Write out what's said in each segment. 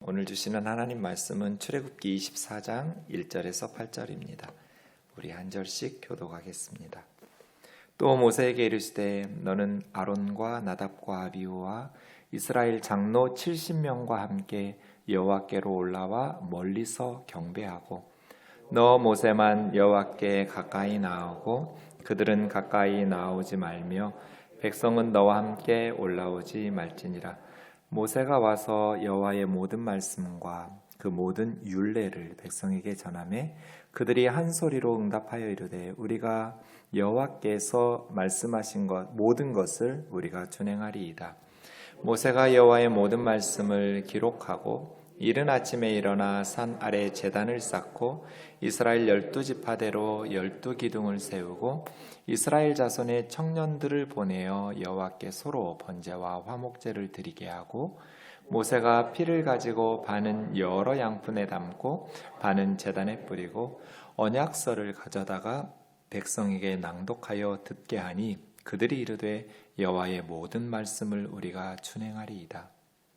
오늘 주시는 하나님 말씀은 출애굽기 24장 1절에서 8절입니다. 우리 한 절씩 교독하겠습니다. 또 모세에게 이르시되 너는 아론과 나답과 아비후와 이스라엘 장로 70명과 함께 여호와께로 올라와 멀리서 경배하고 너 모세만 여호와께 가까이 나아오고 그들은 가까이 나아오지 말며 백성은 너와 함께 올라오지 말지니라. 모세가 와서 여호와의 모든 말씀과 그 모든 율례를 백성에게 전하매 그들이 한 소리로 응답하여 이르되 우리가 여호와께서 말씀하신 것 모든 것을 우리가 준행하리이다. 모세가 여호와의 모든 말씀을 기록하고 이른 아침에 일어나 산 아래 제단을 쌓고 이스라엘 12지파대로 12기둥을 세우고 이스라엘 자손의 청년들을 보내어 여호와께 서로 번제와 화목제를 드리게 하고 모세가 피를 가지고 반은 여러 양푼에 담고 반은 제단에 뿌리고 언약서를 가져다가 백성에게 낭독하여 듣게 하니 그들이 이르되 여호와의 모든 말씀을 우리가 준행하리이다.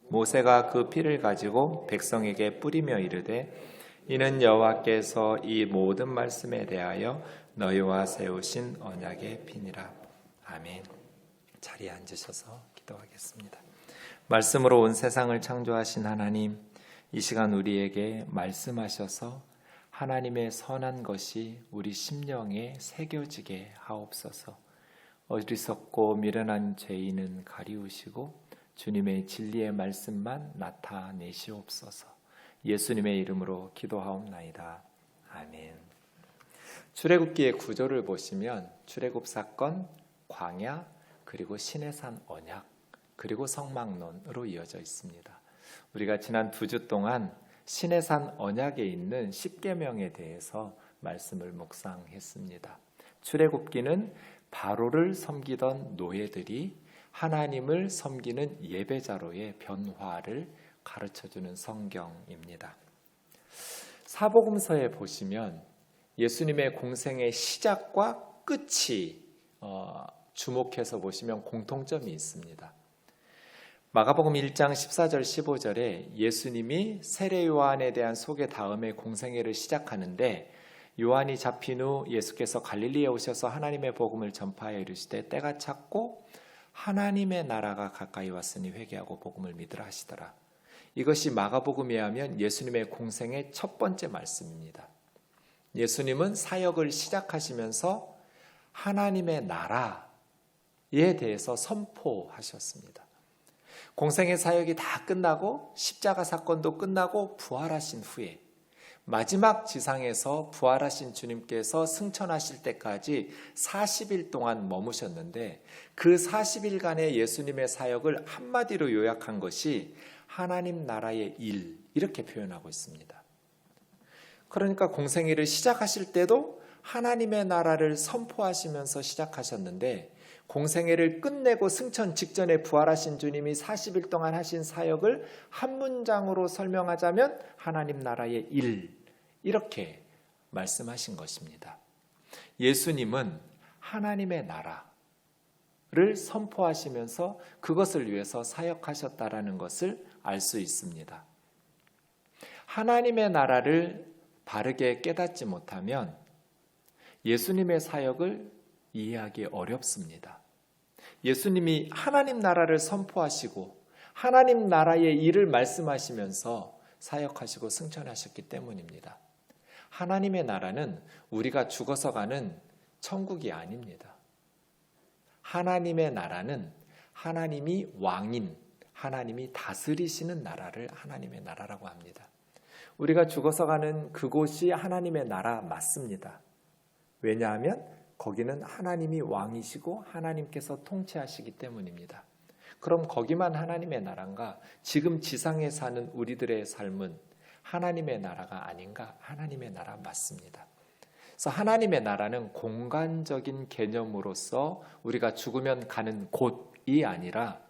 모세가 그 피를 가지고 백성에게 뿌리며 이르되 이는 여호와께서 이 모든 말씀에 대하여 너희와 세우신 언약의 피니라. 아멘. 자리에 앉으셔서 기도하겠습니다. 말씀으로 온 세상을 창조하신 하나님, 이 시간 우리에게 말씀하셔서 하나님의 선한 것이 우리 심령에 새겨지게 하옵소서. 어리석고 미련한 죄인은 가리우시고 주님의 진리의 말씀만 나타내시옵소서. 예수님의 이름으로 기도하옵나이다. 아멘. 출애굽기의 구조를 보시면 출애굽 사건, 광야, 그리고 시내산 언약, 그리고 성막론으로 이어져 있습니다. 우리가 지난 2주 동안 시내산 언약에 있는 10계명에 대해서 말씀을 묵상했습니다. 출애굽기는 바로를 섬기던 노예들이 하나님을 섬기는 예배자로의 변화를 가르쳐주는 성경입니다. 사복음서에 보시면 예수님의 공생의 시작과 끝이 주목해서 보시면 공통점이 있습니다. 마가복음 1장 14절 15절에 예수님이 세례 요한에 대한 소개 다음에 공생애를 시작하는데 요한이 잡힌 후 예수께서 갈릴리에 오셔서 하나님의 복음을 전파하여 이르시되 때가 찼고 하나님의 나라가 가까이 왔으니 회개하고 복음을 믿으라 하시더라. 이것이 마가복음에 하면 예수님의 공생의 첫 번째 말씀입니다. 예수님은 사역을 시작하시면서 하나님의 나라에 대해서 선포하셨습니다. 공생의 사역이 다 끝나고 십자가 사건도 끝나고 부활하신 후에 마지막 지상에서 부활하신 주님께서 승천하실 때까지 40일 동안 머무셨는데 그 40일간의 예수님의 사역을 한마디로 요약한 것이 하나님 나라의 일, 이렇게 표현하고 있습니다. 그러니까 공생애를 시작하실 때도 하나님의 나라를 선포하시면서 시작하셨는데 공생애를 끝내고 승천 직전에 부활하신 주님이 40일 동안 하신 사역을 한 문장으로 설명하자면 하나님 나라의 일, 이렇게 말씀하신 것입니다. 예수님은 하나님의 나라를 선포하시면서 그것을 위해서 사역하셨다라는 것을 알 수 있습니다. 하나님의 나라를 바르게 깨닫지 못하면 예수님의 사역을 이해하기 어렵습니다. 예수님이 하나님 나라를 선포하시고 하나님 나라의 일을 말씀하시면서 사역하시고 승천하셨기 때문입니다. 하나님의 나라는 우리가 죽어서 가는 천국이 아닙니다. 하나님의 나라는 하나님이 왕인, 하나님이 다스리시는 나라를 하나님의 나라라고 합니다. 우리가 죽어서 가는 그곳이 하나님의 나라 맞습니다. 왜냐하면 거기는 하나님이 왕이시고 하나님께서 통치하시기 때문입니다. 그럼 거기만 하나님의 나라인가? 지금 지상에 사는 우리들의 삶은 하나님의 나라가 아닌가? 하나님의 나라 맞습니다. 그래서 하나님의 나라는 공간적인 개념으로서 우리가 죽으면 가는 곳이 아니라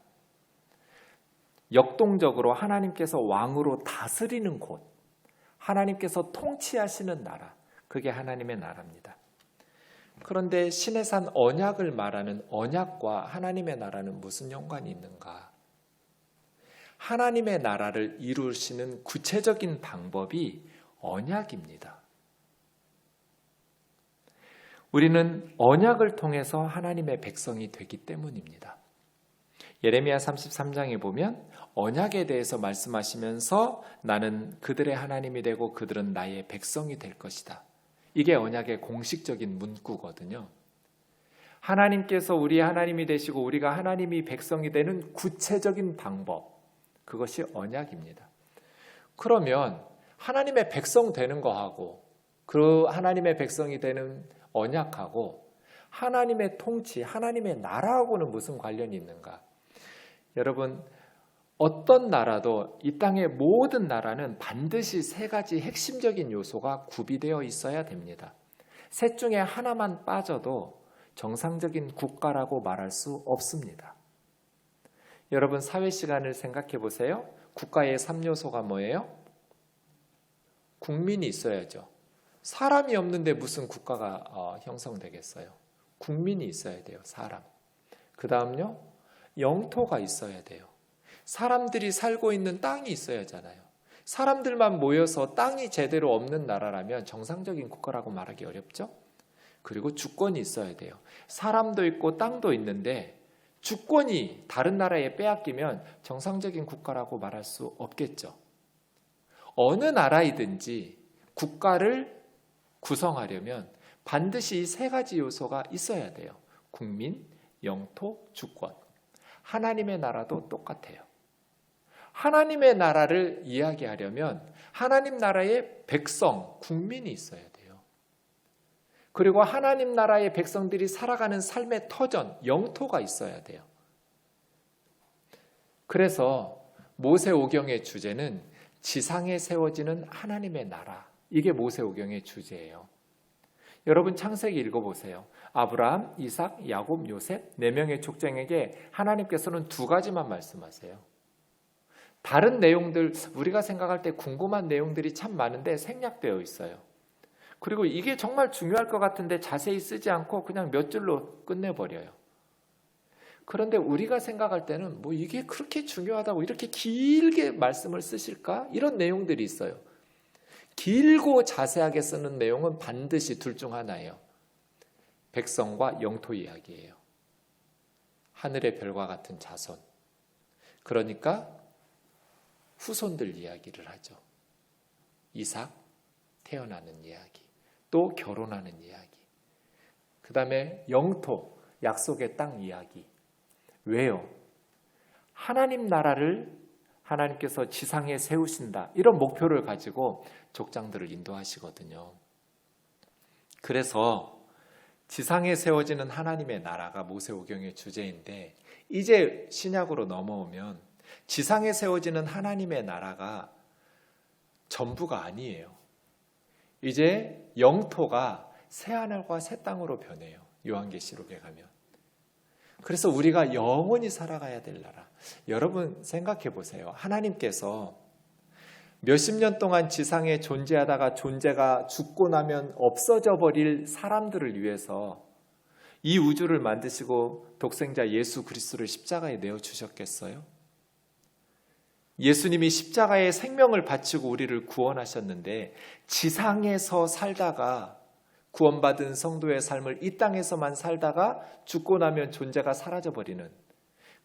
역동적으로 하나님께서 왕으로 다스리는 곳, 하나님께서 통치하시는 나라, 그게 하나님의 나라입니다. 그런데 시내산 언약을 말하는 언약과 하나님의 나라는 무슨 연관이 있는가? 하나님의 나라를 이루시는 구체적인 방법이 언약입니다. 우리는 언약을 통해서 하나님의 백성이 되기 때문입니다. 예레미야 33장에 보면 언약에 대해서 말씀하시면서 나는 그들의 하나님이 되고 그들은 나의 백성이 될 것이다. 이게 언약의 공식적인 문구거든요. 하나님께서 우리 하나님이 되시고 우리가 하나님이 백성이 되는 구체적인 방법, 그것이 언약입니다. 그러면 하나님의 백성 되는 거하고 그 하나님의 백성이 되는 언약하고 하나님의 통치, 하나님의 나라하고는 무슨 관련이 있는가? 여러분, 어떤 나라도 이 땅의 모든 나라는 반드시 세 가지 핵심적인 요소가 구비되어 있어야 됩니다. 셋 중에 하나만 빠져도 정상적인 국가라고 말할 수 없습니다. 여러분, 사회 시간을 생각해 보세요. 국가의 3요소가 뭐예요? 국민이 있어야죠. 사람이 없는데 무슨 국가가 형성되겠어요? 국민이 있어야 돼요. 사람. 그 다음요, 영토가 있어야 돼요. 사람들이 살고 있는 땅이 있어야 하잖아요. 사람들만 모여서 땅이 제대로 없는 나라라면 정상적인 국가라고 말하기 어렵죠? 그리고 주권이 있어야 돼요. 사람도 있고 땅도 있는데 주권이 다른 나라에 빼앗기면 정상적인 국가라고 말할 수 없겠죠. 어느 나라이든지 국가를 구성하려면 반드시 이 세 가지 요소가 있어야 돼요. 국민, 영토, 주권. 하나님의 나라도 똑같아요. 하나님의 나라를 이야기하려면 하나님 나라의 백성, 국민이 있어야 돼요. 그리고 하나님 나라의 백성들이 살아가는 삶의 터전, 영토가 있어야 돼요. 그래서 모세오경의 주제는 지상에 세워지는 하나님의 나라. 이게 모세오경의 주제예요. 여러분, 창세기 읽어보세요. 아브라함, 이삭, 야곱, 요셉 4명의 족장에게 하나님께서는 2가지만 말씀하세요. 다른 내용들, 우리가 생각할 때 궁금한 내용들이 참 많은데 생략되어 있어요. 그리고 이게 정말 중요할 것 같은데 자세히 쓰지 않고 그냥 몇 줄로 끝내버려요. 그런데 우리가 생각할 때는 뭐 이게 그렇게 중요하다고 이렇게 길게 말씀을 쓰실까? 이런 내용들이 있어요. 길고 자세하게 쓰는 내용은 반드시 둘 중 하나예요. 백성과 영토 이야기예요. 하늘의 별과 같은 자손. 그러니까 후손들 이야기를 하죠. 이삭, 태어나는 이야기. 또 결혼하는 이야기. 그 다음에 영토, 약속의 땅 이야기. 왜요? 하나님 나라를 하나님께서 지상에 세우신다. 이런 목표를 가지고 족장들을 인도하시거든요. 그래서 지상에 세워지는 하나님의 나라가 모세오경의 주제인데 이제 신약으로 넘어오면 지상에 세워지는 하나님의 나라가 전부가 아니에요. 이제 영토가 새하늘과 새 땅으로 변해요. 요한계시록에 가면. 그래서 우리가 영원히 살아가야 될 나라. 여러분 생각해 보세요. 하나님께서 몇십 년 동안 지상에 존재하다가 존재가 죽고 나면 없어져 버릴 사람들을 위해서 이 우주를 만드시고 독생자 예수 그리스도를 십자가에 내어주셨겠어요? 예수님이 십자가에 생명을 바치고 우리를 구원하셨는데 지상에서 살다가 구원받은 성도의 삶을 이 땅에서만 살다가 죽고 나면 존재가 사라져버리는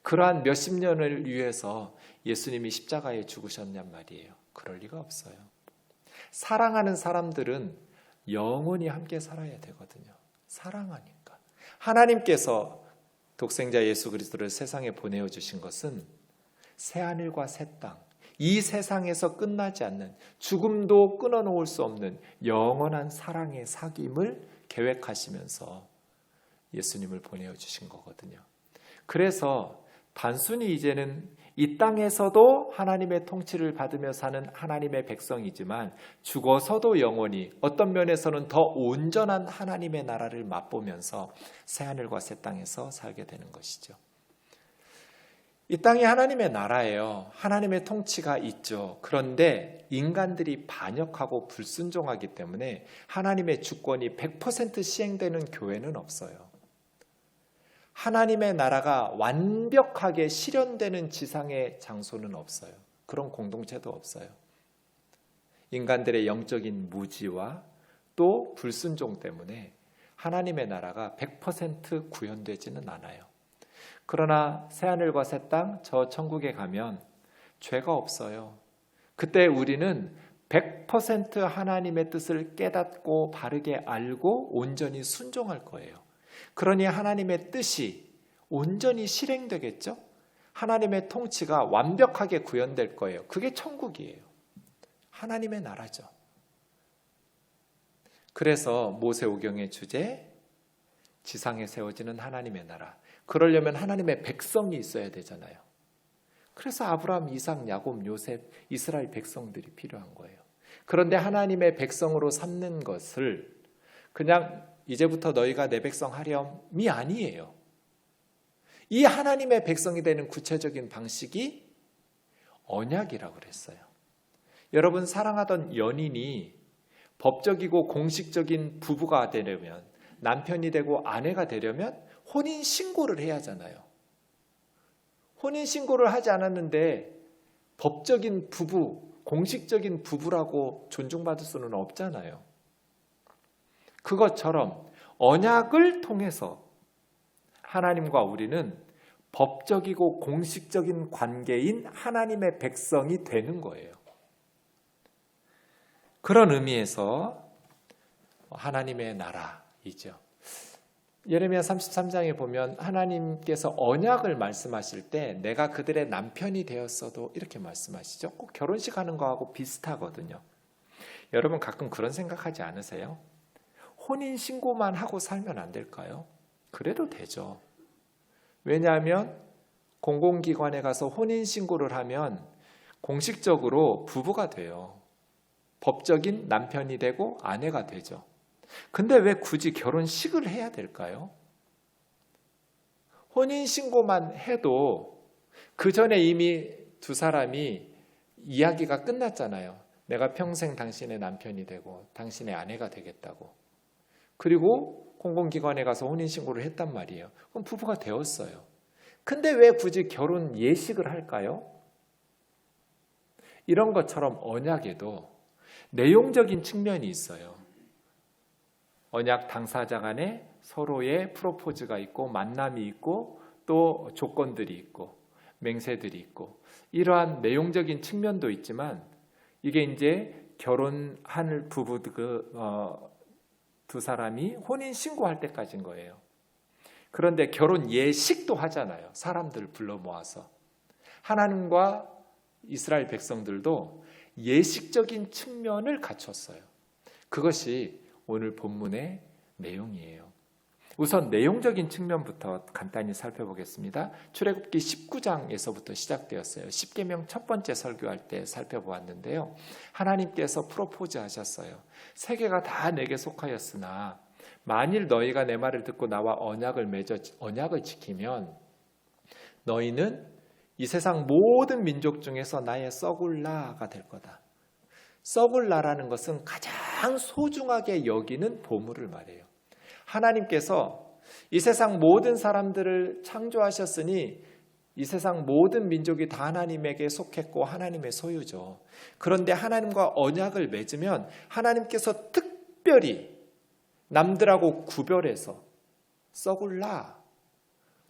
그러한 몇십 년을 위해서 예수님이 십자가에 죽으셨냔 말이에요. 그럴 리가 없어요. 사랑하는 사람들은 영원히 함께 살아야 되거든요. 사랑하니까. 하나님께서 독생자 예수 그리스도를 세상에 보내어 주신 것은 새하늘과 새 땅, 이 세상에서 끝나지 않는 죽음도 끊어놓을 수 없는 영원한 사랑의 사귐을 계획하시면서 예수님을 보내어 주신 거거든요. 그래서 단순히 이제는 이 땅에서도 하나님의 통치를 받으며 사는 하나님의 백성이지만 죽어서도 영원히 어떤 면에서는 더 온전한 하나님의 나라를 맛보면서 새하늘과 새 땅에서 살게 되는 것이죠. 이 땅이 하나님의 나라예요. 하나님의 통치가 있죠. 그런데 인간들이 반역하고 불순종하기 때문에 하나님의 주권이 100% 시행되는 교회는 없어요. 하나님의 나라가 완벽하게 실현되는 지상의 장소는 없어요. 그런 공동체도 없어요. 인간들의 영적인 무지와 또 불순종 때문에 하나님의 나라가 100% 구현되지는 않아요. 그러나 새하늘과 새 땅, 저 천국에 가면 죄가 없어요. 그때 우리는 100% 하나님의 뜻을 깨닫고 바르게 알고 온전히 순종할 거예요. 그러니 하나님의 뜻이 온전히 실행되겠죠? 하나님의 통치가 완벽하게 구현될 거예요. 그게 천국이에요. 하나님의 나라죠. 그래서 모세오경의 주제, 지상에 세워지는 하나님의 나라. 그러려면 하나님의 백성이 있어야 되잖아요. 그래서 아브라함, 이삭, 야곱, 요셉, 이스라엘 백성들이 필요한 거예요. 그런데 하나님의 백성으로 삼는 것을 그냥 이제부터 너희가 내 백성 하렴이 아니에요. 이 하나님의 백성이 되는 구체적인 방식이 언약이라고 그랬어요. 여러분, 사랑하던 연인이 법적이고 공식적인 부부가 되려면, 남편이 되고 아내가 되려면 혼인신고를 해야 하잖아요. 혼인신고를 하지 않았는데 법적인 부부, 공식적인 부부라고 존중받을 수는 없잖아요. 그것처럼 언약을 통해서 하나님과 우리는 법적이고 공식적인 관계인 하나님의 백성이 되는 거예요. 그런 의미에서 하나님의 나라이죠. 예레미야 33장에 보면 하나님께서 언약을 말씀하실 때 내가 그들의 남편이 되었어도 이렇게 말씀하시죠. 꼭 결혼식 하는 거하고 비슷하거든요. 여러분 가끔 그런 생각하지 않으세요? 혼인신고만 하고 살면 안 될까요? 그래도 되죠. 왜냐하면 공공기관에 가서 혼인신고를 하면 공식적으로 부부가 돼요. 법적인 남편이 되고 아내가 되죠. 근데 왜 굳이 결혼식을 해야 될까요? 혼인신고만 해도 그 전에 이미 두 사람이 이야기가 끝났잖아요. 내가 평생 당신의 남편이 되고 당신의 아내가 되겠다고. 그리고 공공기관에 가서 혼인신고를 했단 말이에요. 그럼 부부가 되었어요. 근데 왜 굳이 결혼 예식을 할까요? 이런 것처럼 언약에도 내용적인 측면이 있어요. 언약 당사자 간에 서로의 프로포즈가 있고 만남이 있고 또 조건들이 있고 맹세들이 있고 이러한 내용적인 측면도 있지만 이게 이제 결혼할 부부 두 사람이 혼인 신고할 때까지인 거예요. 그런데 결혼 예식도 하잖아요. 사람들 불러 모아서. 하나님과 이스라엘 백성들도 예식적인 측면을 갖췄어요. 그것이 오늘 본문의 내용이에요. 우선 내용적인 측면부터 간단히 살펴보겠습니다. 출애굽기 19장에서부터 시작되었어요. 십계명 첫 번째 설교할 때 살펴보았는데요. 하나님께서 프로포즈 하셨어요. 세계가 다 내게 속하였으나 만일 너희가 내 말을 듣고 나와 언약을 맺어 언약을 지키면 너희는 이 세상 모든 민족 중에서 나의 서굴라가 될 거다. 서굴라라는 것은 가장 소중하게 여기는 보물을 말해요. 하나님께서 이 세상 모든 사람들을 창조하셨으니 이 세상 모든 민족이 다 하나님에게 속했고 하나님의 소유죠. 그런데 하나님과 언약을 맺으면 하나님께서 특별히 남들하고 구별해서 서굴라,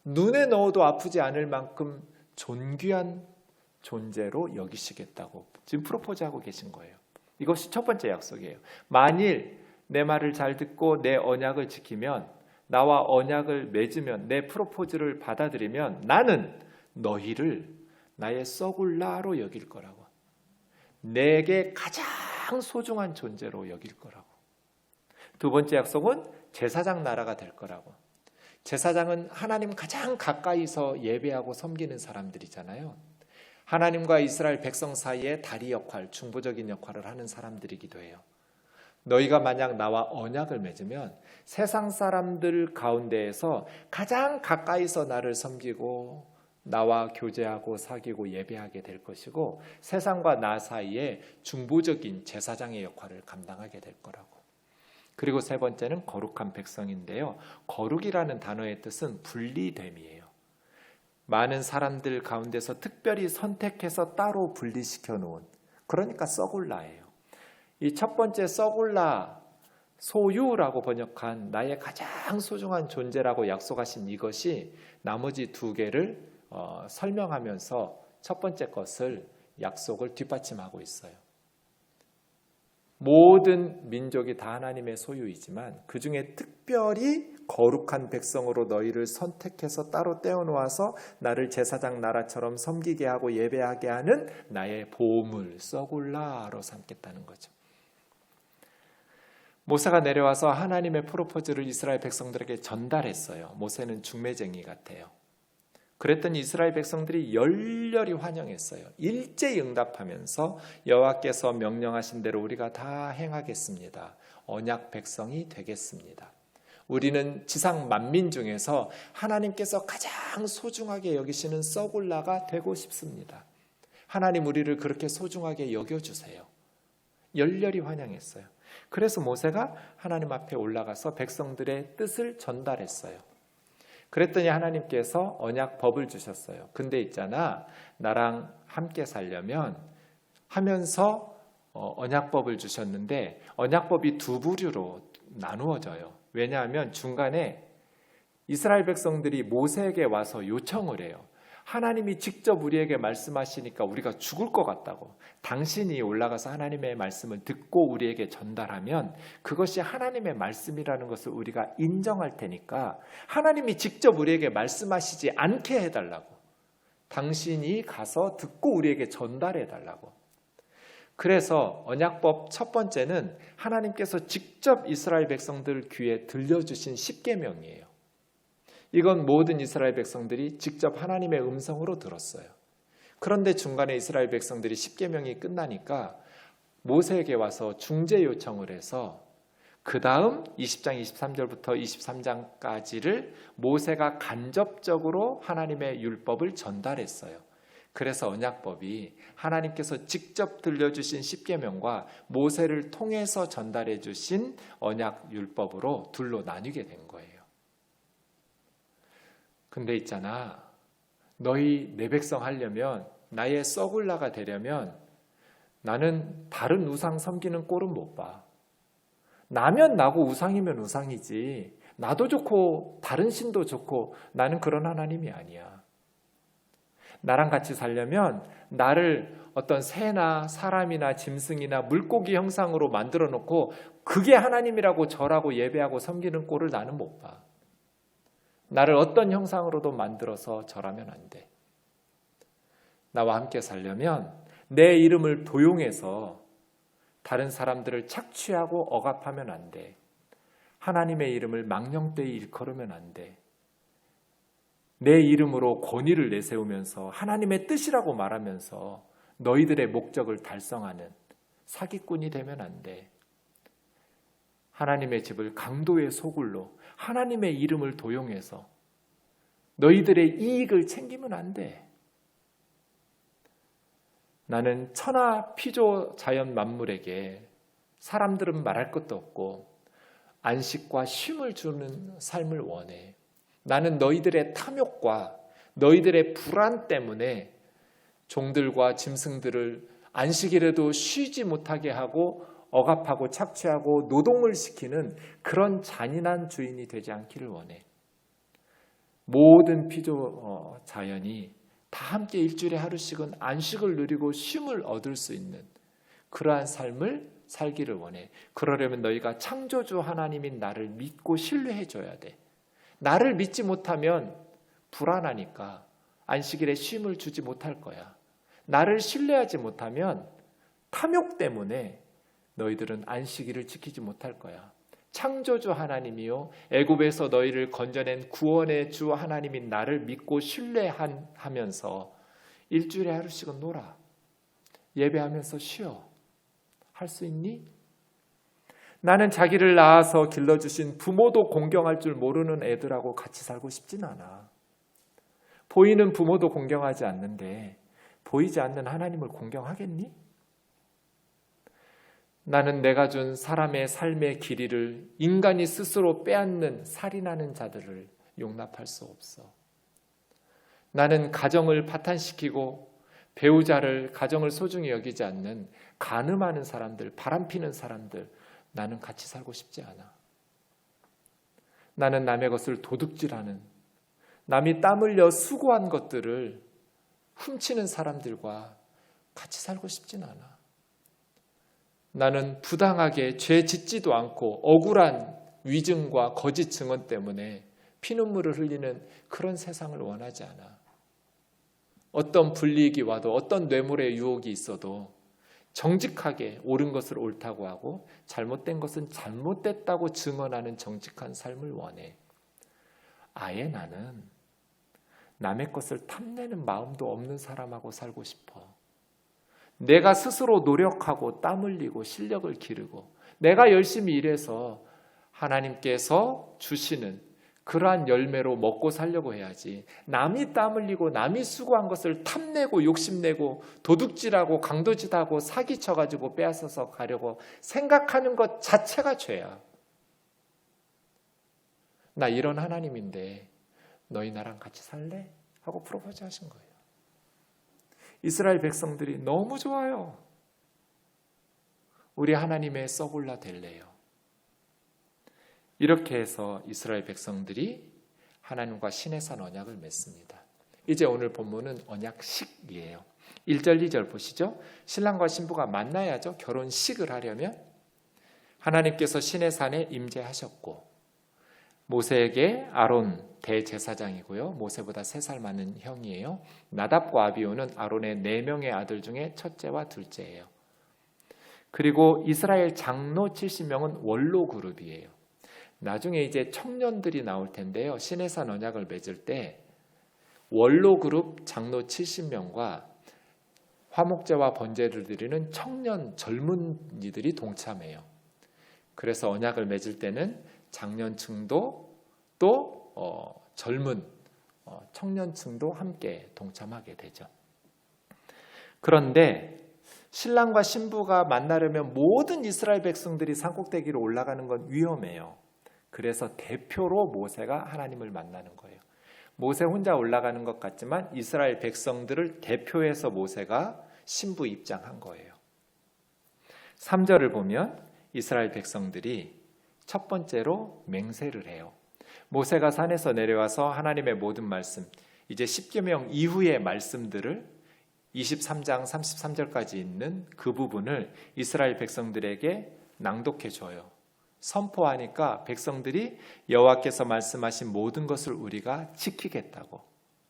눈에 넣어도 아프지 않을 만큼 존귀한 존재로 여기시겠다고 지금 프로포즈하고 계신 거예요. 이것이 첫 번째 약속이에요. 만일 내 말을 잘 듣고 내 언약을 지키면, 나와 언약을 맺으면, 내 프로포즈를 받아들이면 나는 너희를 나의 서굴라로 여길 거라고. 내게 가장 소중한 존재로 여길 거라고. 두 번째 약속은 제사장 나라가 될 거라고. 제사장은 하나님 가장 가까이서 예배하고 섬기는 사람들이잖아요. 하나님과 이스라엘 백성 사이에 다리 역할, 중보적인 역할을 하는 사람들이기도 해요. 너희가 만약 나와 언약을 맺으면 세상 사람들 가운데에서 가장 가까이서 나를 섬기고 나와 교제하고 사귀고 예배하게 될 것이고 세상과 나 사이에 중보적인 제사장의 역할을 감당하게 될 거라고. 그리고 세 번째는 거룩한 백성인데요. 거룩이라는 단어의 뜻은 분리됨이에요. 많은 사람들 가운데서 특별히 선택해서 따로 분리시켜 놓은, 그러니까 서굴라예요. 이 첫 번째 서굴라, 소유라고 번역한 나의 가장 소중한 존재라고 약속하신 이것이 나머지 두 개를 설명하면서 첫 번째 것을 약속을 뒷받침하고 있어요. 모든 민족이 다 하나님의 소유이지만 그 중에 특별히 거룩한 백성으로 너희를 선택해서 따로 떼어놓아서 나를 제사장 나라처럼 섬기게 하고 예배하게 하는 나의 보물 서굴라로 삼겠다는 거죠. 모세가 내려와서 하나님의 프로포즈를 이스라엘 백성들에게 전달했어요. 모세는 중매쟁이 같아요. 그랬더니 이스라엘 백성들이 열렬히 환영했어요. 일제히 응답하면서 여호와께서 명령하신 대로 우리가 다 행하겠습니다. 언약 백성이 되겠습니다. 우리는 지상 만민 중에서 하나님께서 가장 소중하게 여기시는 서굴라가 되고 싶습니다. 하나님 우리를 그렇게 소중하게 여겨주세요. 열렬히 환영했어요. 그래서 모세가 하나님 앞에 올라가서 백성들의 뜻을 전달했어요. 그랬더니 하나님께서 언약 법을 주셨어요. 근데 있잖아, 나랑 함께 살려면 하면서 언약법을 주셨는데 언약법이 두 부류로 나누어져요. 왜냐하면 중간에 이스라엘 백성들이 모세에게 와서 요청을 해요. 하나님이 직접 우리에게 말씀하시니까 우리가 죽을 것 같다고. 당신이 올라가서 하나님의 말씀을 듣고 우리에게 전달하면 그것이 하나님의 말씀이라는 것을 우리가 인정할 테니까 하나님이 직접 우리에게 말씀하시지 않게 해달라고. 당신이 가서 듣고 우리에게 전달해달라고. 그래서 언약법 첫 번째는 하나님께서 직접 이스라엘 백성들 귀에 들려주신 십계명이에요. 이건 모든 이스라엘 백성들이 직접 하나님의 음성으로 들었어요. 그런데 중간에 이스라엘 백성들이 십계명이 끝나니까 모세에게 와서 중재 요청을 해서 그 다음 20장 23절부터 23장까지를 모세가 간접적으로 하나님의 율법을 전달했어요. 그래서 언약법이 하나님께서 직접 들려주신 십계명과 모세를 통해서 전달해 주신 언약 율법으로 둘로 나뉘게 된 거예요. 근데 있잖아, 너희 내 백성 하려면, 나의 서굴라가 되려면 나는 다른 우상 섬기는 꼴은 못 봐. 나면 나고 우상이면 우상이지. 나도 좋고 다른 신도 좋고 나는 그런 하나님이 아니야. 나랑 같이 살려면 나를 어떤 새나 사람이나 짐승이나 물고기 형상으로 만들어 놓고 그게 하나님이라고 절하고 예배하고 섬기는 꼴을 나는 못 봐. 나를 어떤 형상으로도 만들어서 절하면 안 돼. 나와 함께 살려면 내 이름을 도용해서 다른 사람들을 착취하고 억압하면 안 돼. 하나님의 이름을 망령되이 일컬으면 안 돼. 내 이름으로 권위를 내세우면서 하나님의 뜻이라고 말하면서 너희들의 목적을 달성하는 사기꾼이 되면 안 돼. 하나님의 집을 강도의 소굴로 하나님의 이름을 도용해서 너희들의 이익을 챙기면 안 돼. 나는 천하 피조 자연 만물에게 사람들은 말할 것도 없고 안식과 쉼을 주는 삶을 원해. 나는 너희들의 탐욕과 너희들의 불안 때문에 종들과 짐승들을 안식일에도 쉬지 못하게 하고 억압하고 착취하고 노동을 시키는 그런 잔인한 주인이 되지 않기를 원해. 모든 피조 자연이 다 함께 일주일에 하루씩은 안식을 누리고 쉼을 얻을 수 있는 그러한 삶을 살기를 원해. 그러려면 너희가 창조주 하나님인 나를 믿고 신뢰해줘야 돼. 나를 믿지 못하면 불안하니까 안식일에 쉼을 주지 못할 거야. 나를 신뢰하지 못하면 탐욕 때문에 너희들은 안식일을 지키지 못할 거야. 창조주 하나님이요 애굽에서 너희를 건져낸 구원의 주 하나님인 나를 믿고 신뢰하면서 일주일에 하루씩은 놀아. 예배하면서 쉬어. 할 수 있니? 나는 자기를 낳아서 길러주신 부모도 공경할 줄 모르는 애들하고 같이 살고 싶진 않아. 보이는 부모도 공경하지 않는데 보이지 않는 하나님을 공경하겠니? 나는 내가 준 사람의 삶의 길이를 인간이 스스로 빼앗는 살인하는 자들을 용납할 수 없어. 나는 가정을 파탄시키고 배우자를, 가정을 소중히 여기지 않는 간음하는 사람들, 바람피는 사람들, 나는 같이 살고 싶지 않아. 나는 남의 것을 도둑질하는, 남이 땀 흘려 수고한 것들을 훔치는 사람들과 같이 살고 싶진 않아. 나는 부당하게 죄 짓지도 않고 억울한 위증과 거짓 증언 때문에 피눈물을 흘리는 그런 세상을 원하지 않아. 어떤 불이익이 와도, 어떤 뇌물의 유혹이 있어도 정직하게 옳은 것을 옳다고 하고 잘못된 것은 잘못됐다고 증언하는 정직한 삶을 원해. 아예 나는 남의 것을 탐내는 마음도 없는 사람하고 살고 싶어. 내가 스스로 노력하고 땀 흘리고 실력을 기르고 내가 열심히 일해서 하나님께서 주시는 그러한 열매로 먹고 살려고 해야지, 남이 땀 흘리고 남이 수고한 것을 탐내고 욕심내고 도둑질하고 강도짓하고 사기쳐가지고 빼앗아서 가려고 생각하는 것 자체가 죄야. 나 이런 하나님인데 너희 나랑 같이 살래? 하고 프로포즈 하신 거예요. 이스라엘 백성들이 너무 좋아요. 우리 하나님의 썩올라 될래요. 이렇게 해서 이스라엘 백성들이 하나님과 시내산 언약을 맺습니다. 이제 오늘 본문은 언약식이에요. 1절 2절 보시죠. 신랑과 신부가 만나야죠. 결혼식을 하려면. 하나님께서 시내산에 임재하셨고 모세에게 아론 대제사장이고요. 모세보다 3살 많은 형이에요. 나답과 아비후는 아론의 4명의 아들 중에 첫째와 둘째예요. 그리고 이스라엘 장로 70명은 원로 그룹이에요. 나중에 이제 청년들이 나올 텐데요. 시내산 언약을 맺을 때 원로 그룹 장로 70명과 화목제와 번제를 드리는 청년 젊은이들이 동참해요. 그래서 언약을 맺을 때는 장년층도 또 젊은 청년층도 함께 동참하게 되죠. 그런데 신랑과 신부가 만나려면 모든 이스라엘 백성들이 산꼭대기로 올라가는 건 위험해요. 그래서 대표로 모세가 하나님을 만나는 거예요. 모세 혼자 올라가는 것 같지만 이스라엘 백성들을 대표해서 모세가 신부 입장한 거예요. 3절을 보면 이스라엘 백성들이 첫 번째로 맹세를 해요. 모세가 산에서 내려와서 하나님의 모든 말씀, 이제 십계명 이후의 말씀들을 23장 33절까지 있는 그 부분을 이스라엘 백성들에게 낭독해 줘요. 선포하니까 백성들이 여호와께서 말씀하신 모든 것을 우리가 지키겠다고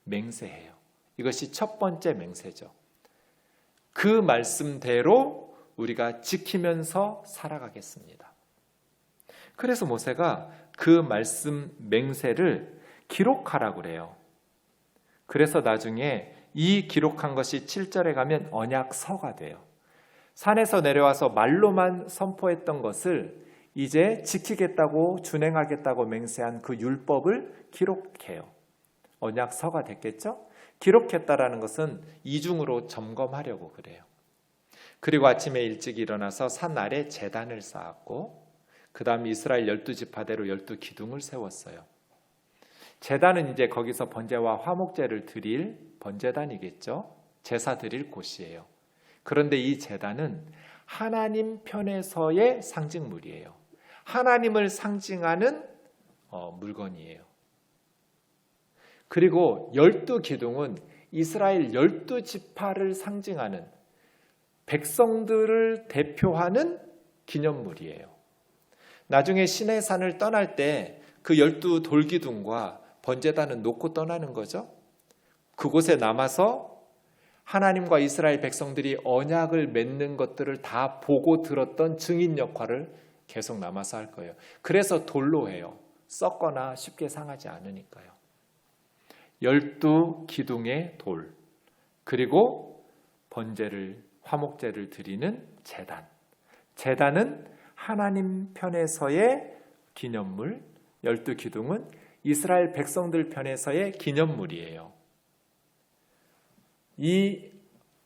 맹세해요. 이것이 첫 번째 맹세죠. 그 말씀대로 우리가 지키면서 살아가겠습니다. 그래서 모세가 그 말씀 맹세를 기록하라고 그래요. 그래서 나중에 이 기록한 것이 7절에 가면 언약서가 돼요. 산에서 내려와서 말로만 선포했던 것을 이제 지키겠다고 준행하겠다고 맹세한 그 율법을 기록해요. 언약서가 됐겠죠? 기록했다라는 것은 이중으로 점검하려고 그래요. 그리고 아침에 일찍 일어나서 산 아래 제단을 쌓았고 그 다음 이스라엘 12지파대로 12기둥을 세웠어요. 제단은 이제 거기서 번제와 화목제를 드릴 번제단이겠죠. 제사 드릴 곳이에요. 그런데 이 제단은 하나님 편에서의 상징물이에요. 하나님을 상징하는 물건이에요. 그리고 12기둥은 이스라엘 12지파를 상징하는 백성들을 대표하는 기념물이에요. 나중에 시내산을 떠날 때 그 12돌기둥과 번제단은 놓고 떠나는 거죠. 그곳에 남아서 하나님과 이스라엘 백성들이 언약을 맺는 것들을 다 보고 들었던 증인 역할을 계속 남아서 할 거예요. 그래서 돌로 해요. 썩거나 쉽게 상하지 않으니까요. 12기둥의 돌, 그리고 번제를, 화목제를 드리는 제단. 제단은 하나님 편에서의 기념물, 12기둥은 이스라엘 백성들 편에서의 기념물이에요. 이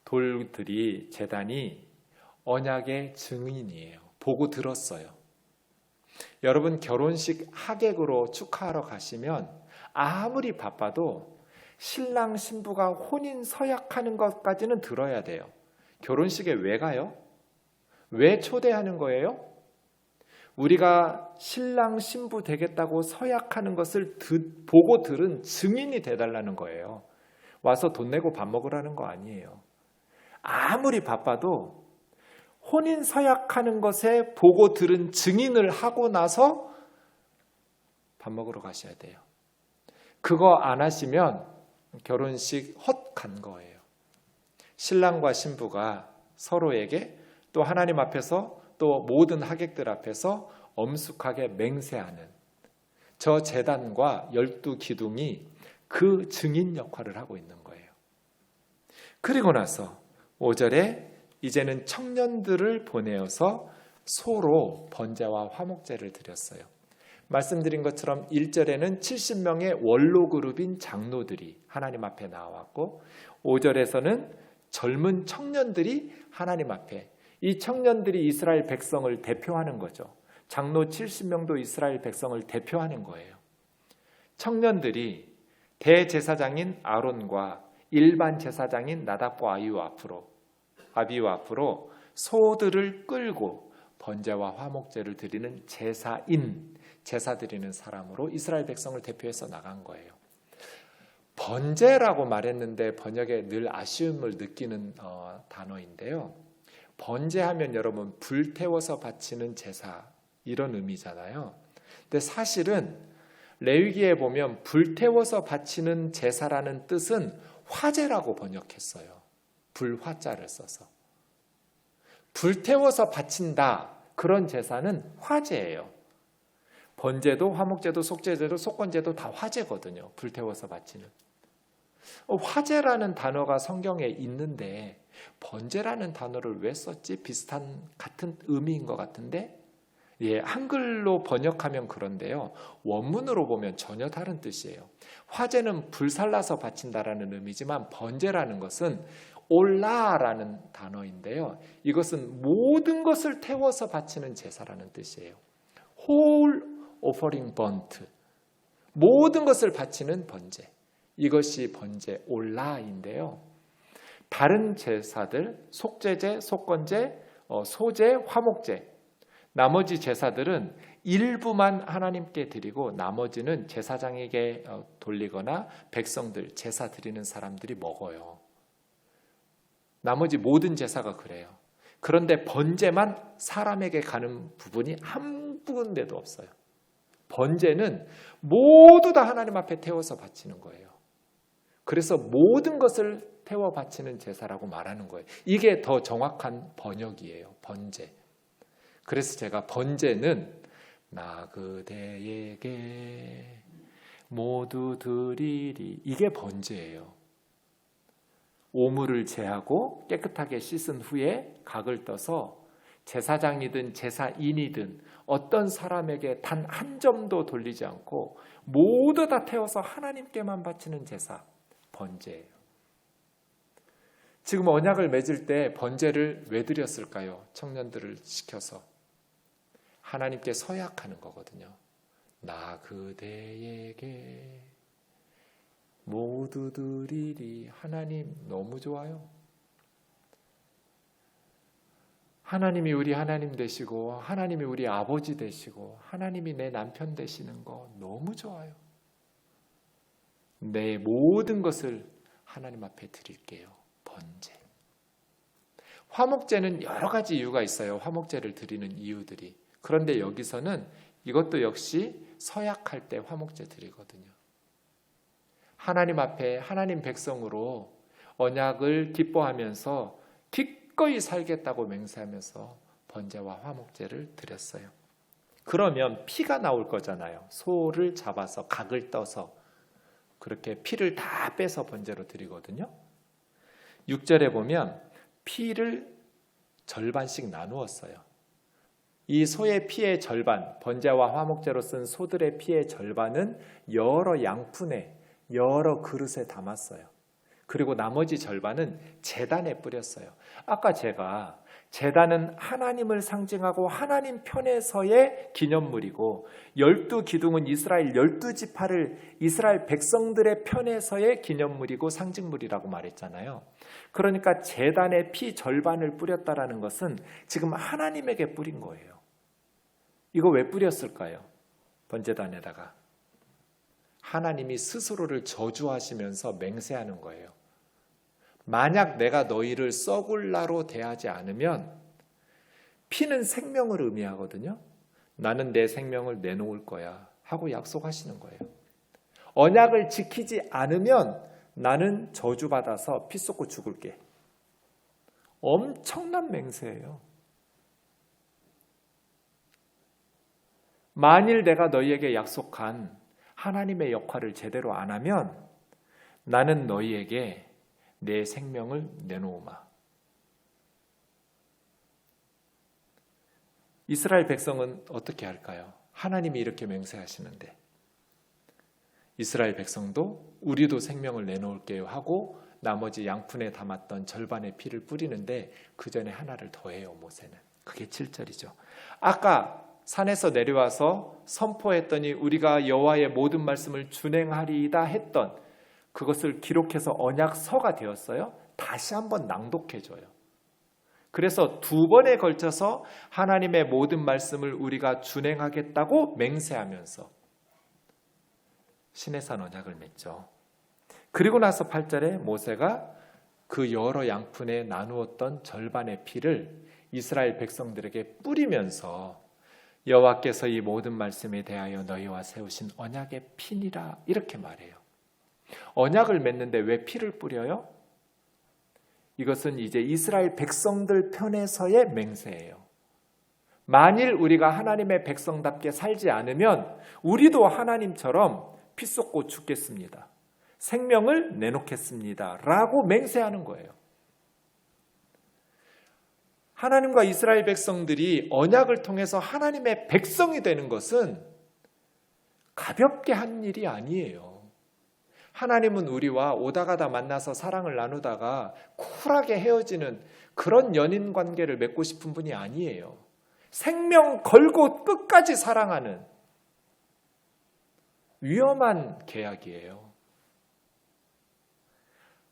돌들이, 제단이 언약의 증인이에요. 보고 들었어요. 여러분 결혼식 하객으로 축하하러 가시면 아무리 바빠도 신랑 신부가 혼인 서약하는 것까지는 들어야 돼요. 결혼식에 왜 가요? 왜 초대하는 거예요? 우리가 신랑 신부 되겠다고 서약하는 것을 보고 들은 증인이 돼달라는 거예요. 와서 돈 내고 밥 먹으라는 거 아니에요. 아무리 바빠도 혼인 서약하는 것에 보고 들은 증인을 하고 나서 밥 먹으러 가셔야 돼요. 그거 안 하시면 결혼식 헛 간 거예요. 신랑과 신부가 서로에게 또 하나님 앞에서 또 모든 하객들 앞에서 엄숙하게 맹세하는 저 제단과 12기둥이 그 증인 역할을 하고 있는 거예요. 그리고 나서 5절에 이제는 청년들을 보내어서 소로 번제와 화목제를 드렸어요. 말씀드린 것처럼 1절에는 70명의 원로 그룹인 장로들이 하나님 앞에 나왔고 5절에서는 젊은 청년들이 하나님 앞에, 이 청년들이 이스라엘 백성을 대표하는 거죠. 장로 70명도 이스라엘 백성을 대표하는 거예요. 청년들이 대제사장인 아론과 일반 제사장인 나답과 아비유 앞으로 소들을 끌고 번제와 화목제를 드리는 제사인, 제사 드리는 사람으로 이스라엘 백성을 대표해서 나간 거예요. 번제라고 말했는데 번역에 늘 아쉬움을 느끼는 단어인데요. 번제하면 여러분 불태워서 바치는 제사 이런 의미잖아요. 근데 사실은 레위기에 보면 불태워서 바치는 제사라는 뜻은 화제라고 번역했어요. 불화자를 써서. 불태워서 바친다. 그런 제사는 화제예요. 번제도 화목제도 속죄제도 속건제도 다 화제거든요. 불태워서 바치는. 화제라는 단어가 성경에 있는데 번제라는 단어를 왜 썼지? 비슷한 같은 의미인 것 같은데 한글로 번역하면 그런데요. 원문으로 보면 전혀 다른 뜻이에요. 화제는 불살라서 바친다라는 의미지만 번제라는 것은 올라라는 단어인데요. 이것은 모든 것을 태워서 바치는 제사라는 뜻이에요. whole offering burnt. 모든 것을 바치는 번제. 이것이 번제 올라인데요. 다른 제사들, 속죄제, 속건제, 소제, 화목제, 나머지 제사들은 일부만 하나님께 드리고 나머지는 제사장에게 돌리거나 백성들, 제사 드리는 사람들이 먹어요. 나머지 모든 제사가 그래요. 그런데 번제만 사람에게 가는 부분이 한 군데도 없어요. 번제는 모두 다 하나님 앞에 태워서 바치는 거예요. 그래서 모든 것을 태워 바치는 제사라고 말하는 거예요. 이게 더 정확한 번역이에요. 번제. 그래서 제가 번제는 나 그대에게 모두 드리리, 이게 번제예요. 오물을 제하고 깨끗하게 씻은 후에 각을 떠서 제사장이든 제사인이든 어떤 사람에게 단 한 점도 돌리지 않고 모두 다 태워서 하나님께만 바치는 제사, 번제예요. 지금 언약을 맺을 때 번제를 왜 드렸을까요? 청년들을 시켜서 하나님께 서약하는 거거든요. 나 그대에게 모두 드리리. 하나님 너무 좋아요. 하나님이 우리 하나님 되시고 하나님이 우리 아버지 되시고 하나님이 내 남편 되시는 거 너무 좋아요. 내 모든 것을 하나님 앞에 드릴게요. 번제. 화목제는 여러 가지 이유가 있어요. 화목제를 드리는 이유들이. 그런데 여기서는 이것도 역시 서약할 때 화목제 드리거든요. 하나님 앞에 하나님 백성으로 언약을 기뻐하면서 기꺼이 살겠다고 맹세하면서 번제와 화목제를 드렸어요. 그러면 피가 나올 거잖아요. 소를 잡아서 각을 떠서 그렇게 피를 다 빼서 번제로 드리거든요. 6절에 보면 피를 절반씩 나누었어요. 이 소의 피의 절반, 번제와 화목제로 쓴 소들의 피의 절반은 여러 양푼에, 여러 그릇에 담았어요. 그리고 나머지 절반은 제단에 뿌렸어요. 아까 제가 제단은 하나님을 상징하고 하나님 편에서의 기념물이고 12기둥은 이스라엘 12지파를 이스라엘 백성들의 편에서의 기념물이고 상징물이라고 말했잖아요. 그러니까 제단의 피 절반을 뿌렸다라는 것은 지금 하나님에게 뿌린 거예요. 이거 왜 뿌렸을까요? 번제단에다가 하나님이 스스로를 저주하시면서 맹세하는 거예요. 만약 내가 너희를 썩을라로 대하지 않으면, 피는 생명을 의미하거든요. 나는 내 생명을 내놓을 거야 하고 약속하시는 거예요. 언약을 지키지 않으면 나는 저주받아서 피 쏟고 죽을게. 엄청난 맹세예요. 만일 내가 너희에게 약속한 하나님의 역할을 제대로 안 하면 나는 너희에게 내 생명을 내놓으마. 이스라엘 백성은 어떻게 할까요? 하나님이 이렇게 맹세하시는데 이스라엘 백성도 우리도 생명을 내놓을게요 하고 나머지 양푼에 담았던 절반의 피를 뿌리는데 그 전에 하나를 더해요. 모세는. 그게 7절이죠. 아까 산에서 내려와서 선포했더니 우리가 여호와의 모든 말씀을 준행하리이다 했던 그것을 기록해서 언약서가 되었어요. 다시 한번 낭독해줘요. 그래서 2번에 걸쳐서 하나님의 모든 말씀을 우리가 준행하겠다고 맹세하면서 시내산 언약을 맺죠. 그리고 나서 8절에 모세가 그 여러 양푼에 나누었던 절반의 피를 이스라엘 백성들에게 뿌리면서 여호와께서 이 모든 말씀에 대하여 너희와 세우신 언약의 피니라 이렇게 말해요. 언약을 맺는데 왜 피를 뿌려요? 이것은 이제 이스라엘 백성들 편에서의 맹세예요. 만일 우리가 하나님의 백성답게 살지 않으면 우리도 하나님처럼 피 쏟고 죽겠습니다. 생명을 내놓겠습니다. 라고 맹세하는 거예요. 하나님과 이스라엘 백성들이 언약을 통해서 하나님의 백성이 되는 것은 가볍게 한 일이 아니에요. 하나님은 우리와 오다가다 만나서 사랑을 나누다가 쿨하게 헤어지는 그런 연인 관계를 맺고 싶은 분이 아니에요. 생명 걸고 끝까지 사랑하는 위험한 계약이에요.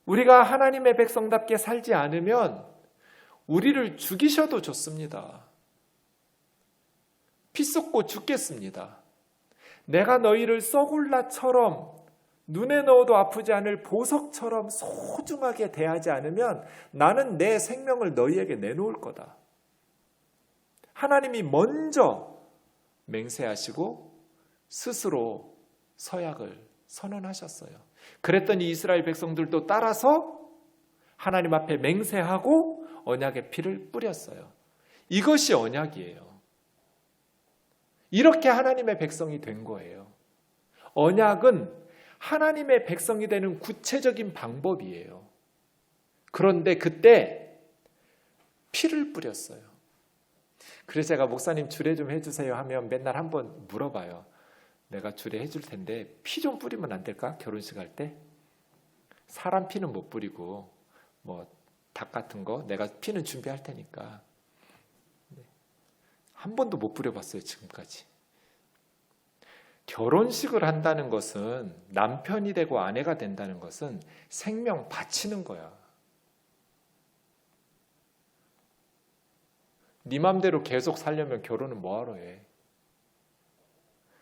우리가 하나님의 백성답게 살지 않으면 우리를 죽이셔도 좋습니다. 피 쏟고 죽겠습니다. 내가 너희를 썩을라처럼 눈에 넣어도 아프지 않을 보석처럼 소중하게 대하지 않으면 나는 내 생명을 너희에게 내놓을 거다. 하나님이 먼저 맹세하시고 스스로 서약을 선언하셨어요. 그랬더니 이스라엘 백성들도 따라서 하나님 앞에 맹세하고 언약의 피를 뿌렸어요. 이것이 언약이에요. 이렇게 하나님의 백성이 된 거예요. 언약은 하나님의 백성이 되는 구체적인 방법이에요. 그런데 그때 피를 뿌렸어요. 그래서 제가 목사님 주례 좀 해주세요 하면 맨날 한번 물어봐요. 내가 주례 해줄 텐데 피 좀 뿌리면 안 될까? 결혼식 할 때? 사람 피는 못 뿌리고 닭 같은 거 내가 피는 준비할 테니까. 한 번도 못 뿌려봤어요 지금까지. 결혼식을 한다는 것은 남편이 되고 아내가 된다는 것은 생명 바치는 거야. 네 맘대로 계속 살려면 결혼은 뭐하러 해.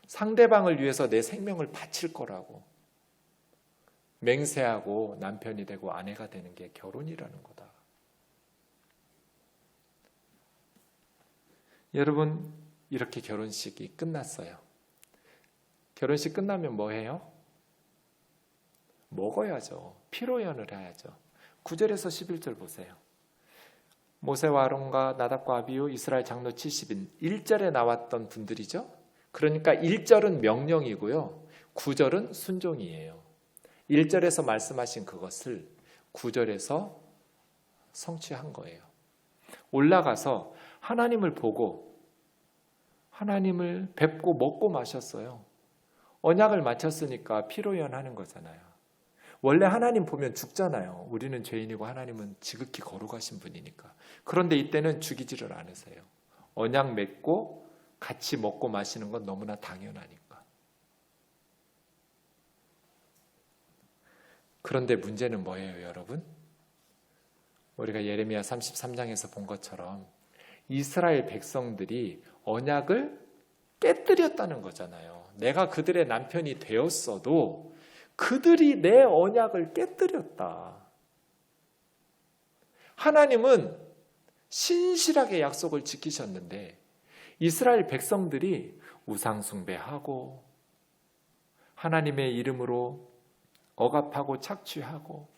상대방을 위해서 내 생명을 바칠 거라고. 맹세하고 남편이 되고 아내가 되는 게 결혼이라는 거다. 여러분, 이렇게 결혼식이 끝났어요. 결혼식 끝나면 뭐 해요? 먹어야죠. 피로연을 해야죠. 9절에서 11절 보세요. 모세와 아론과 나답과 아비후 이스라엘 장로 70인 1절에 나왔던 분들이죠. 그러니까 1절은 명령이고요. 9절은 순종이에요. 1절에서 말씀하신 그것을 9절에서 성취한 거예요. 올라가서 하나님을 보고 하나님을 뵙고 먹고 마셨어요. 언약을 마쳤으니까 피로연하는 거잖아요. 원래 하나님 보면 죽잖아요. 우리는 죄인이고 하나님은 지극히 거룩하신 분이니까. 그런데 이때는 죽이지를 않으세요. 언약 맺고 같이 먹고 마시는 건 너무나 당연하니까. 그런데 문제는 뭐예요, 여러분? 우리가 예레미야 33장에서 본 것처럼 이스라엘 백성들이 언약을 깨뜨렸다는 거잖아요. 내가 그들의 남편이 되었어도 그들이 내 언약을 깨뜨렸다. 하나님은 신실하게 약속을 지키셨는데 이스라엘 백성들이 우상 숭배하고 하나님의 이름으로 억압하고 착취하고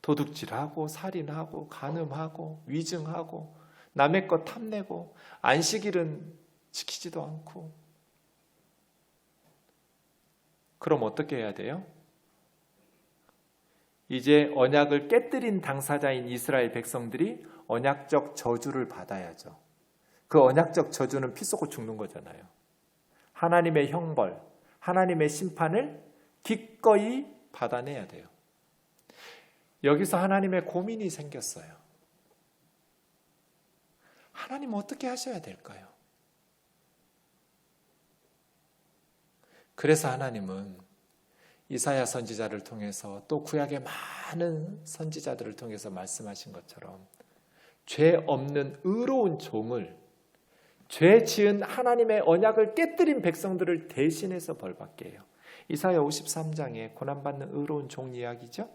도둑질하고 살인하고 간음하고 위증하고 남의 것 탐내고 안식일은 지키지도 않고. 그럼 어떻게 해야 돼요? 이제 언약을 깨뜨린 당사자인 이스라엘 백성들이 언약적 저주를 받아야죠. 그 언약적 저주는 피 쏟고 죽는 거잖아요. 하나님의 형벌, 하나님의 심판을 기꺼이 받아내야 돼요. 여기서 하나님의 고민이 생겼어요. 하나님 어떻게 하셔야 될까요? 그래서 하나님은 이사야 선지자를 통해서 또 구약의 많은 선지자들을 통해서 말씀하신 것처럼 죄 없는 의로운 종을, 죄 지은 하나님의 언약을 깨뜨린 백성들을 대신해서 벌받게 해요. 이사야 53장에 고난받는 의로운 종 이야기죠.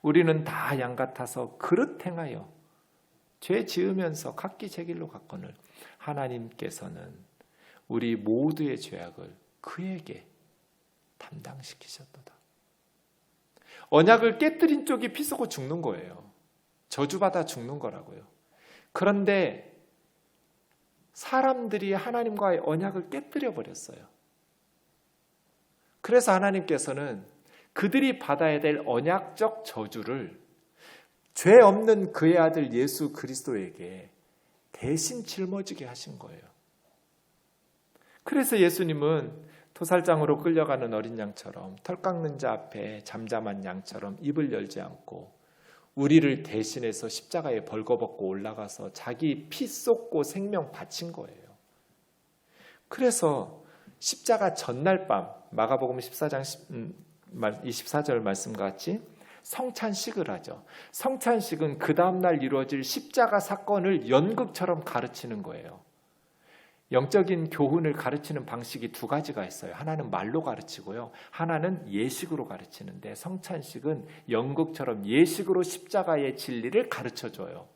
우리는 다 양 같아서 그릇 행하여 죄 지으면서 각기 제 길로 갔거늘 하나님께서는 우리 모두의 죄악을 그에게 담당시키셨도다. 언약을 깨뜨린 쪽이 피 쏟고 죽는 거예요. 저주받아 죽는 거라고요. 그런데 사람들이 하나님과의 언약을 깨뜨려 버렸어요. 그래서 하나님께서는 그들이 받아야 될 언약적 저주를 죄 없는 그의 아들 예수 그리스도에게 대신 짊어지게 하신 거예요. 그래서 예수님은 토살장으로 끌려가는 어린 양처럼 털 깎는 자 앞에 잠잠한 양처럼 입을 열지 않고 우리를 대신해서 십자가에 벌거벗고 올라가서 자기 피 쏟고 생명 바친 거예요. 그래서 십자가 전날 밤 마가복음 14장 24절 말씀과 같이 성찬식을 하죠. 성찬식은 그 다음날 이루어질 십자가 사건을 연극처럼 가르치는 거예요. 영적인 교훈을 가르치는 방식이 두 가지가 있어요. 하나는 말로 가르치고요. 하나는 예식으로 가르치는데 성찬식은 연극처럼 예식으로 십자가의 진리를 가르쳐줘요.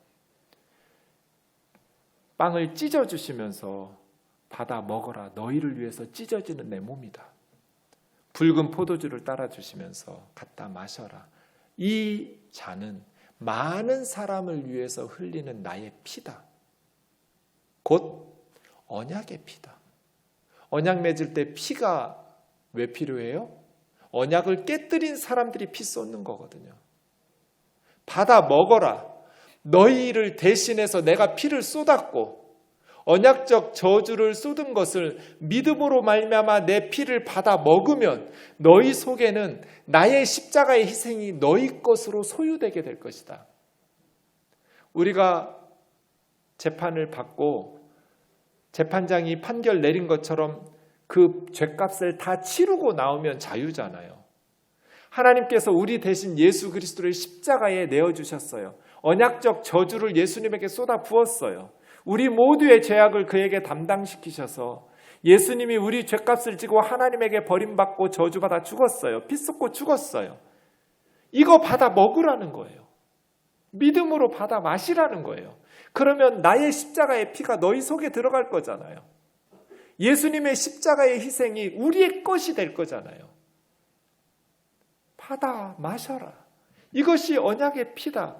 빵을 찢어주시면서 받아 먹어라. 너희를 위해서 찢어지는 내 몸이다. 붉은 포도주를 따라주시면서 갖다 마셔라. 이 잔은 많은 사람을 위해서 흘리는 나의 피다. 곧 언약의 피다. 언약 맺을 때 피가 왜 필요해요? 언약을 깨뜨린 사람들이 피 쏟는 거거든요. 받아 먹어라. 너희를 대신해서 내가 피를 쏟았고 언약적 저주를 쏟은 것을 믿음으로 말미암아 내 피를 받아 먹으면 너희 속에는 나의 십자가의 희생이 너희 것으로 소유되게 될 것이다. 우리가 재판을 받고 재판장이 판결 내린 것처럼 그 죄값을 다 치르고 나오면 자유잖아요. 하나님께서 우리 대신 예수 그리스도를 십자가에 내어주셨어요. 언약적 저주를 예수님에게 쏟아 부었어요. 우리 모두의 죄악을 그에게 담당시키셔서 예수님이 우리 죄값을 지고 하나님에게 버림받고 저주받아 죽었어요. 피 쏟고 죽었어요. 이거 받아 먹으라는 거예요. 믿음으로 받아 마시라는 거예요. 그러면 나의 십자가의 피가 너희 속에 들어갈 거잖아요. 예수님의 십자가의 희생이 우리의 것이 될 거잖아요. 받아 마셔라. 이것이 언약의 피다.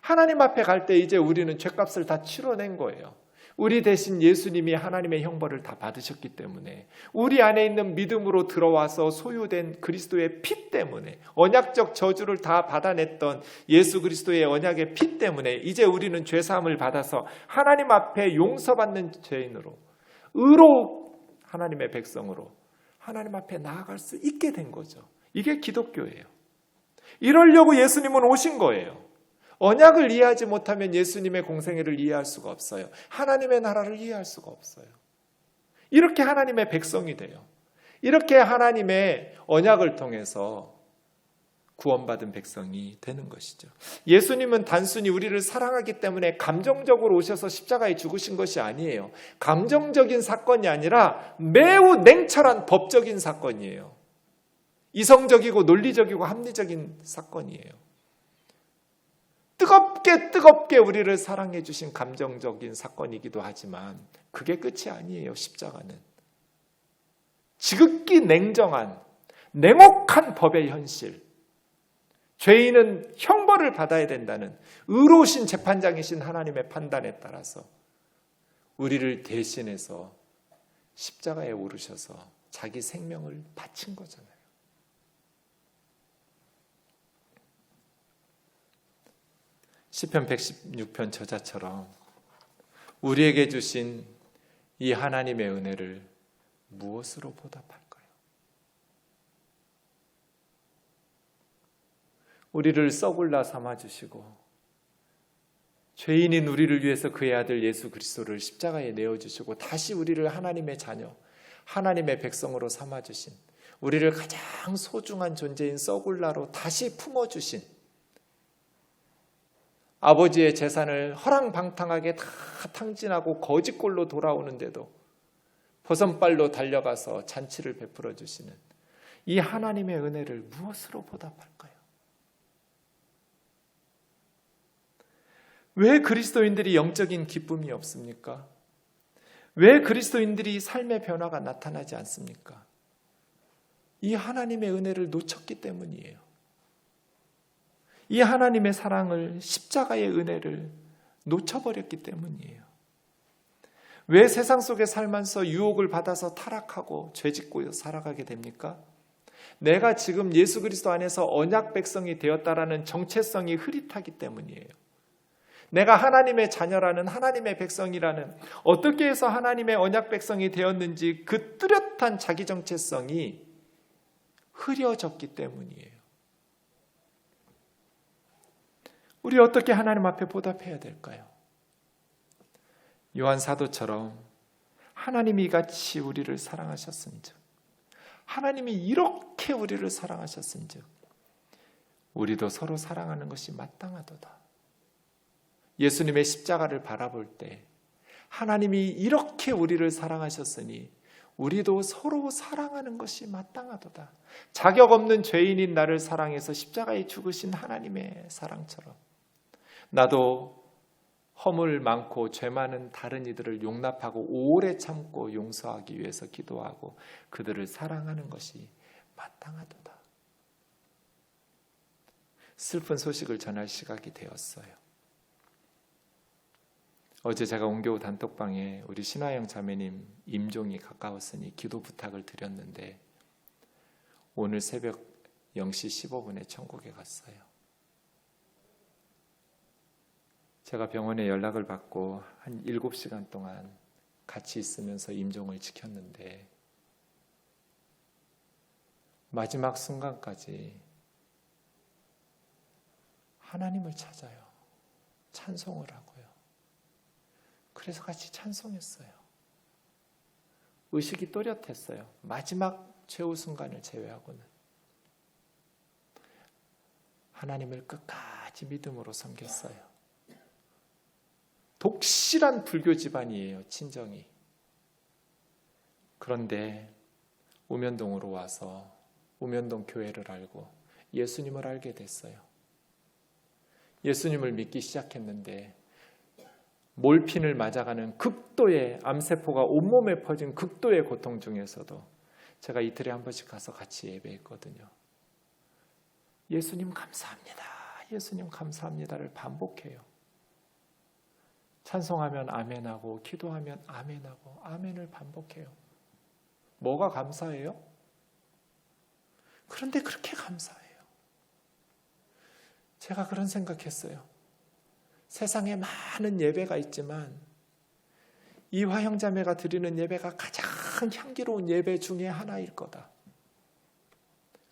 하나님 앞에 갈 때 이제 우리는 죄값을 다 치러낸 거예요. 우리 대신 예수님이 하나님의 형벌을 다 받으셨기 때문에 우리 안에 있는 믿음으로 들어와서 소유된 그리스도의 피 때문에 언약적 저주를 다 받아냈던 예수 그리스도의 언약의 피 때문에 이제 우리는 죄사함을 받아서 하나님 앞에 용서받는 죄인으로 의로운 하나님의 백성으로 하나님 앞에 나아갈 수 있게 된 거죠. 이게 기독교예요. 이러려고 예수님은 오신 거예요. 언약을 이해하지 못하면 예수님의 공생애를 이해할 수가 없어요. 하나님의 나라를 이해할 수가 없어요. 이렇게 하나님의 백성이 돼요. 이렇게 하나님의 언약을 통해서 구원받은 백성이 되는 것이죠. 예수님은 단순히 우리를 사랑하기 때문에 감정적으로 오셔서 십자가에 죽으신 것이 아니에요. 감정적인 사건이 아니라 매우 냉철한 법적인 사건이에요. 이성적이고 논리적이고 합리적인 사건이에요. 뜨겁게 우리를 사랑해 주신 감정적인 사건이기도 하지만 그게 끝이 아니에요. 십자가는 지극히 냉정한 냉혹한 법의 현실, 죄인은 형벌을 받아야 된다는 의로우신 재판장이신 하나님의 판단에 따라서 우리를 대신해서 십자가에 오르셔서 자기 생명을 바친 거잖아요. 시편 116편 저자처럼 우리에게 주신 이 하나님의 은혜를 무엇으로 보답할까요? 우리를 썩을라 삼아주시고 죄인인 우리를 위해서 그의 아들 예수 그리스도를 십자가에 내어주시고 다시 우리를 하나님의 자녀, 하나님의 백성으로 삼아주신, 우리를 가장 소중한 존재인 썩을라로 다시 품어주신, 아버지의 재산을 허랑방탕하게 다 탕진하고 거짓골로 돌아오는데도 버선발로 달려가서 잔치를 베풀어 주시는 이 하나님의 은혜를 무엇으로 보답할까요? 왜 그리스도인들이 영적인 기쁨이 없습니까? 왜 그리스도인들이 삶의 변화가 나타나지 않습니까? 이 하나님의 은혜를 놓쳤기 때문이에요. 이 하나님의 사랑을, 십자가의 은혜를 놓쳐버렸기 때문이에요. 왜 세상 속에 살면서 유혹을 받아서 타락하고 죄짓고 살아가게 됩니까? 내가 지금 예수 그리스도 안에서 언약 백성이 되었다라는 정체성이 흐릿하기 때문이에요. 내가 하나님의 자녀라는, 하나님의 백성이라는, 어떻게 해서 하나님의 언약 백성이 되었는지 그 뚜렷한 자기 정체성이 흐려졌기 때문이에요. 우리 어떻게 하나님 앞에 보답해야 될까요? 요한 사도처럼 하나님이 이같이 우리를 사랑하셨은즉, 하나님이 이렇게 우리를 사랑하셨은즉 우리도 서로 사랑하는 것이 마땅하도다. 예수님의 십자가를 바라볼 때 하나님이 이렇게 우리를 사랑하셨으니 우리도 서로 사랑하는 것이 마땅하도다. 자격 없는 죄인인 나를 사랑해서 십자가에 죽으신 하나님의 사랑처럼 나도 허물 많고 죄 많은 다른 이들을 용납하고 오래 참고 용서하기 위해서 기도하고 그들을 사랑하는 것이 마땅하도다. 슬픈 소식을 전할 시각이 되었어요. 어제 제가 옮겨온 단톡방에 우리 신화영 자매님 임종이 가까웠으니 기도 부탁을 드렸는데 오늘 새벽 0시 15분에 천국에 갔어요. 제가 병원에 연락을 받고 한 7시간 동안 같이 있으면서 임종을 지켰는데 마지막 순간까지 하나님을 찾아요. 찬송을 하고요. 그래서 같이 찬송했어요. 의식이 또렷했어요. 마지막 최후 순간을 제외하고는. 하나님을 끝까지 믿음으로 섬겼어요. 독실한 불교 집안이에요. 친정이. 그런데 우면동으로 와서 우면동 교회를 알고 예수님을 알게 됐어요. 예수님을 믿기 시작했는데 몰핀을 맞아가는 극도의 암세포가 온몸에 퍼진 극도의 고통 중에서도 제가 이틀에 한 번씩 가서 같이 예배했거든요. 예수님 감사합니다. 예수님 감사합니다를 반복해요. 찬송하면 아멘하고 기도하면 아멘하고 아멘을 반복해요. 뭐가 감사해요? 그런데 그렇게 감사해요. 제가 그런 생각했어요. 세상에 많은 예배가 있지만 이화 형제자매가 드리는 예배가 가장 향기로운 예배 중에 하나일 거다.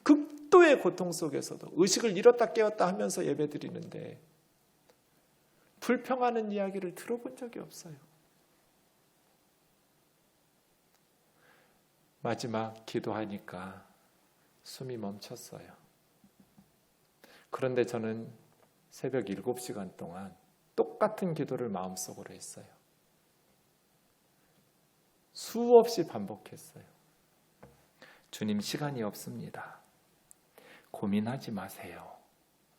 극도의 너무의 고통 속에서도 의식을 잃었다 깨웠다 하면서 예배드리는데 불평하는 이야기를 들어본 적이 없어요. 마지막 기도하니까 숨이 멈췄어요. 그런데 저는 새벽 7시간 동안 똑같은 기도를 마음속으로 했어요. 수없이 반복했어요. 주님, 시간이 없습니다. 고민하지 마세요.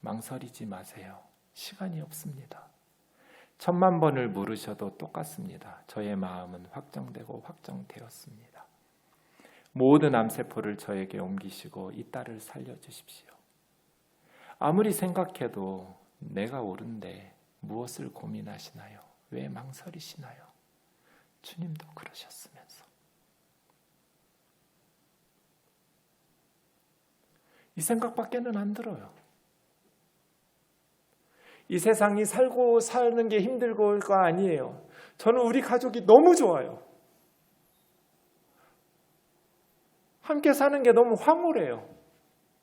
망설이지 마세요. 시간이 없습니다. 10,000,000번을 물으셔도 똑같습니다. 저의 마음은 확정되고 확정되었습니다. 모든 암세포를 저에게 옮기시고 이 딸을 살려주십시오. 아무리 생각해도 내가 옳은데 무엇을 고민하시나요? 왜 망설이시나요? 주님도 그러셨으면서. 이 생각밖에는 안 들어요. 이 세상이 살고 사는 게 힘들고가 아니에요. 저는 우리 가족이 너무 좋아요. 함께 사는 게 너무 황홀해요.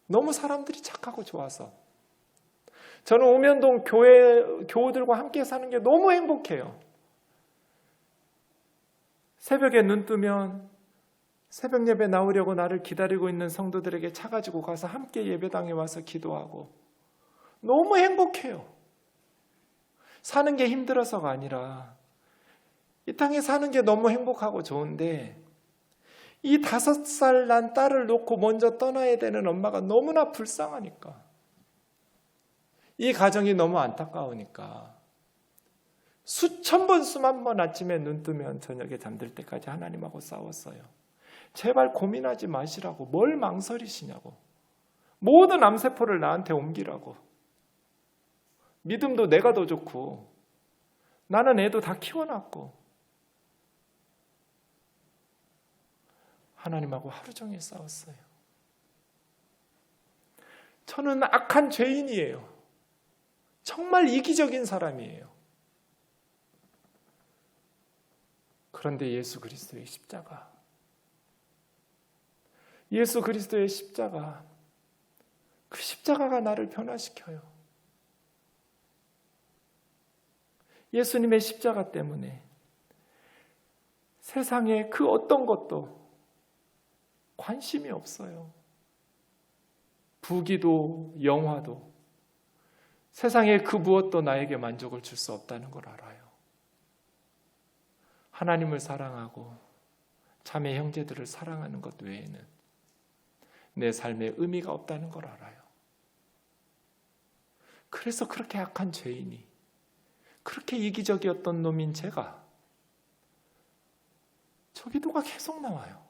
너무 사람들이 착하고 좋아서. 저는 오면동 교우들과 함께 사는 게 너무 행복해요. 새벽에 눈 뜨면 새벽 예배 나오려고 나를 기다리고 있는 성도들에게 차 가지고 가서 함께 예배당에 와서 기도하고 너무 행복해요. 사는 게 힘들어서가 아니라 이 땅에 사는 게 너무 행복하고 좋은데 이 5살 난 딸을 놓고 먼저 떠나야 되는 엄마가 너무나 불쌍하니까, 이 가정이 너무 안타까우니까 수천 번 수만 번 아침에 눈 뜨면 저녁에 잠들 때까지 하나님하고 싸웠어요. 제발 고민하지 마시라고. 뭘 망설이시냐고. 모든 암세포를 나한테 옮기라고. 믿음도 내가 더 좋고 나는 애도 다 키워놨고. 하나님하고 하루 종일 싸웠어요. 저는 악한 죄인이에요. 정말 이기적인 사람이에요. 그런데 예수 그리스도의 십자가, 예수 그리스도의 십자가, 그 십자가가 나를 변화시켜요. 예수님의 십자가 때문에 세상에 그 어떤 것도 관심이 없어요. 부귀도 영화도 세상에 그 무엇도 나에게 만족을 줄 수 없다는 걸 알아요. 하나님을 사랑하고 자매 형제들을 사랑하는 것 외에는 내 삶에 의미가 없다는 걸 알아요. 그래서 그렇게 악한 죄인이, 그렇게 이기적이었던 놈인 제가 저 기도가 계속 나와요.